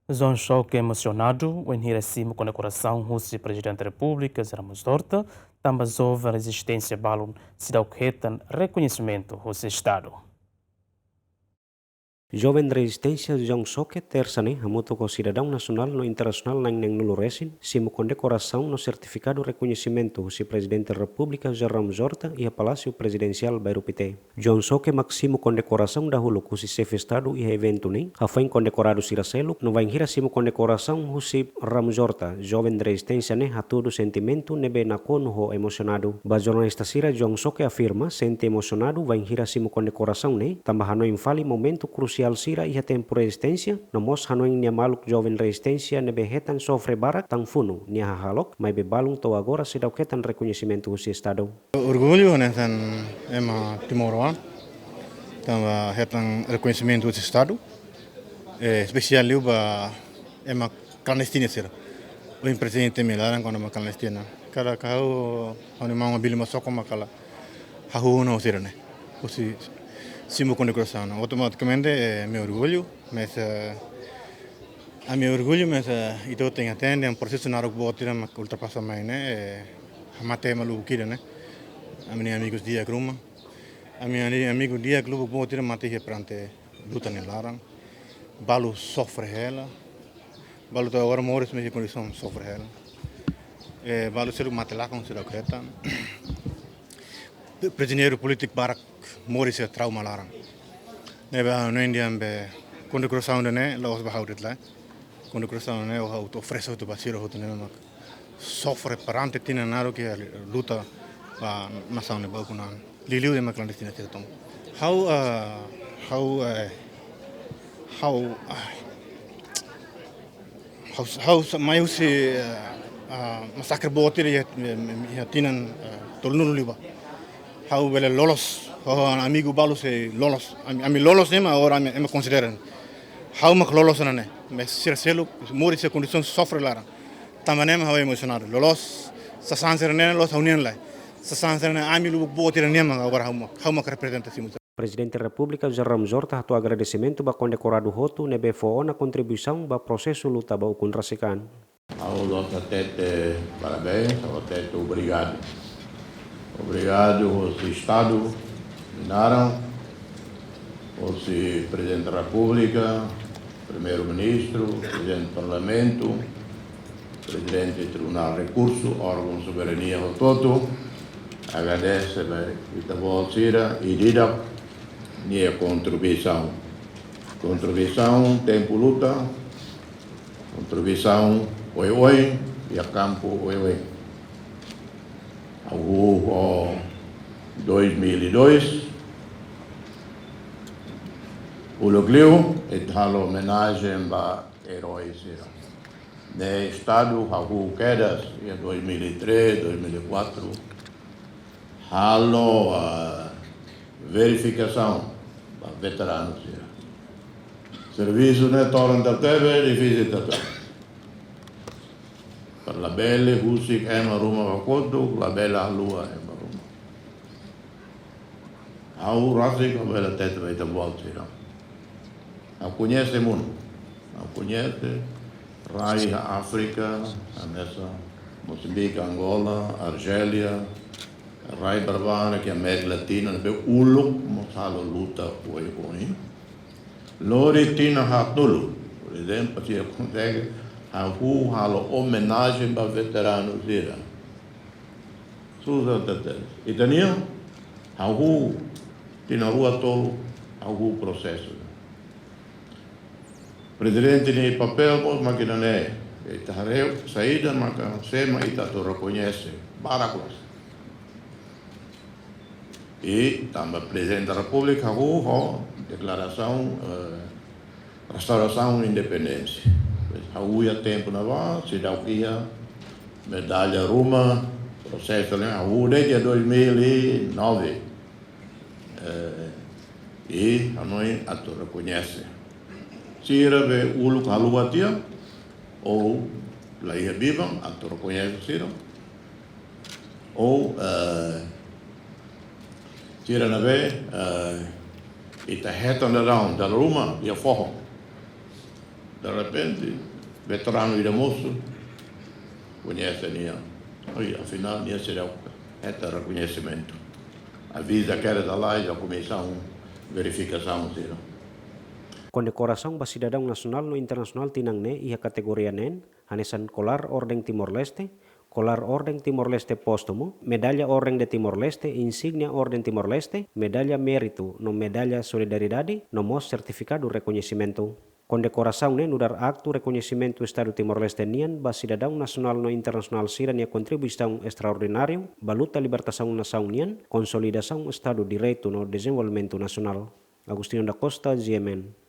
João Choque emocionado, o enriquecimento com a decoração Rússia Presidente da República, Ramos Horta, também houve a resistência balon, se dá o que reconhecimento Rússia Estado. Jovem resistência João Choque terça-ne hamuto com cidadão nacional no internacional nang nulo resin, simo com decoração no certificado reconhecimento se presidente da República Ramos Horta e a Palácio Presidencial Bairro Pité. João Choque maximo com decoração da hulu com si chefe estado e evento ne, afain com decorado siracelo, no vai hira simo com decoração si Ramos Horta, jovem resistência ne hatudo sentimento nebe nakono ho emocionado. Ba jornalista sira João Choque afirma sente emocionado vai hira simo com decoração ne, tambahano infali momento crucial sira ia tempo resistência, no mos hanoing nia maluk jovem resistência nebe hetan sofre barak tang funu nia halok, mai bebalung to agora se dau ketan reconhecimento do estado. Orgulho nessa ema Timor-Leste, tava hetan reconhecimento do estado, especial liu ba ema clandestina sira. O presidente Milan quando uma clandestina, cada carro animal uma bilma só com uma cala, hahu não sira né, o si simo com decoração, automaticamente é meu orgulho, mas a meu orgulho, mas itu tem atende um processo na rua tira uma ultrapassa mais né, a mate malu kira né, a minha amigos dia gruma, a minha amigo dia clube bom tira mate que prante luta ne larang, balu sofre ela, balu to agora mores me condição sofre ela, balu selu mate lá com selu creta, prisioneiro político barak mores é trauma larang, nebe no indian be quando cruzão né lá os bahaudet lá quando cruzão né o auto oferece o basiro o né mak sofre perante tina naro que luta a nação ne bakunan liliu de clandestina que tom how mai usi massacre botir ya tinan tolnulu liba how vele lolos amigo balos lolos ami lolos nema ora me consideran how mak lolos nane me selo mori se condição sofre lara tamanema how emocionado lolos sa sanser nene los haunian lai sa sanser nene ami lu botir nema agora how mak representa simu. Presidente da República Ramos Horta hatu agradecimento ba condecorado hotu nebe fo na contribuição ba processo luta ba ukun rasekan. Ao nosso tete parabéns, ao tete obrigado. Obrigado ao Estado, Naram, ao Presidente da República, Primeiro-Ministro, Presidente do Parlamento, Presidente do Tribunal de Recurso, órgão de soberania ao todo. Agradece a volta e diga minha contribuição. Contribuição, tempo luta, contribuição, oi, e a campo, oi. Ao 2002, o Luglio e a homenagem a heróis. No Estado, ao quedas em 2003, 2004, a verificação para veteranos. Serviço ne torna da teve difícil da teve. Per la belle husik ema ruma vakodo, la bella lua ema ruma. Au rasik o bela tete vai da volta. Au conhece mundo. Au conhece Rai a África, a nessa Moçambique, Angola, Argélia, Rai Barbara que é América Latina, be ulo mosalo luta oi. Lori tina hatulu, por exemplo, se consegue Ahu halo homenagem para veteranos ira. Suza tetes. E tania ahu tina rua tolo ahu processo. Presidente ni papel mos makina ne. E tahareu saída maka sema ita to reconhece barakos. E também presidente da República ahu declaração restauração independência. Há tempo na vá, se dá o que medalha Roma, processo né, há desde 2009 e a nós a tu reconhece. Se era o ulu haluatia ou lá ia viva, a tu reconhece se ou se era na vez e tá reta na da Roma e a forro. De repente, veterano ida moço, conhece Nia. Oi, afinal, Nia será este reconhecimento. Avisa que era da lá e já começar verificação. Condecoração ba cidadão nasional no internasional tinang ne iha kategoria nen, hanesan Colar Orden Timor-Leste, Colar Orden Timor-Leste Póstumo, Medalha Orden de Timor-Leste, Insignia Orden Timor-Leste, Medalha Mérito no Medalha Solidariedade, no mos Certificado Reconhecimento. Condecoração ne nudar acto reconhecimento Estado Timor-Leste nian ba cidadão nacional no internacional sira nia contribuição extraordinário, ba luta libertação nação nian, consolidação Estado Direito no desenvolvimento nacional. Agostinho da Costa, GMN.